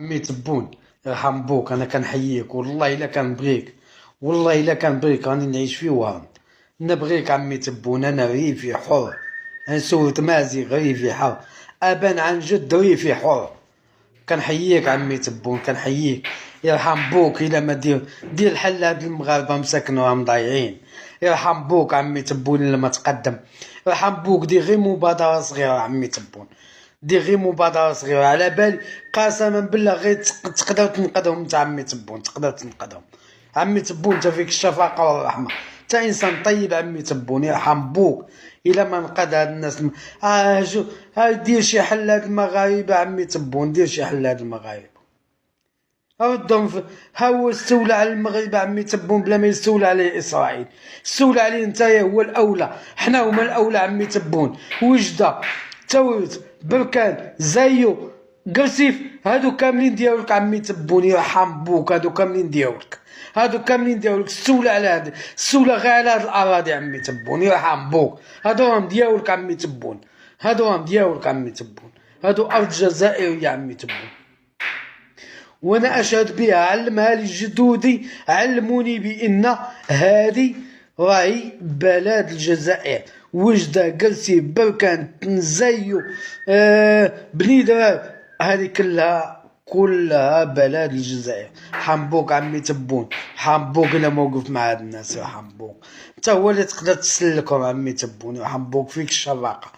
عمي تبون يرحم بوك، انا كنحييك والله الا كنبغيك، والله الا كنبغيك راني نعيش في وهم. نبغيك عمي تبون، انا ريفي حر، انا سورة مازي ريفي حر، ابان عن جد ريفي حر. كنحييك عمي تبون، كنحييك. يرحم بوك الا ما دير الحل هاد المغاربه مساكن راهم ضايعين. يرحم بوك عمي تبون الا ما تقدم. يرحم بوك دير غير مبادره صغيره عمي تبون، دير غير مبادره صغيره على بالي. قسما بالله غير تقدر تنقذهم انت عمي تبون، تقدر تنقذهم عمي تبون. انت فيك الشفقه والرحمه، انت انسان طيب عمي تبون. يرحم بوك الا ما نقذ هاد الناس. شو دير شي حل هاد المغاربه عمي تبون، دير شي حل هاد المغاربه. ردهم ها هو استولى على المغرب عمي تبون بلا ما يستولى عليه اسرائيل. استولى عليه نتايا هو الاولى، حنا هما الاولى عمي تبون. وجده، تورت، بركان، زايو، قرسيف، هادو كاملين ديالك عمي تبون. يرحم بوك هادو كاملين ديالك، هادو كاملين ديالك. استولى على هاد، استولى غير على هاد الاراضي عمي تبون. يرحم بوك هادو راهم ديالك عمي تبون، هادو راهم ديالك عمي تبون. هادو ارض جزائريه عمي تبون، وانا اشهد بها، علمها لي جدودي، علموني بان هذه راهي بلاد الجزائر. وجده، قرسي، بركان، تنزيو، بنيدر، هذه كلها بلاد الجزائر. حنبوك عمي تبون، حنبوك الا موقف مع هاد الناس. حنبوك انت هو اللي تقدر تسلكهم عمي تبون. حنبوك فيك الشراقه.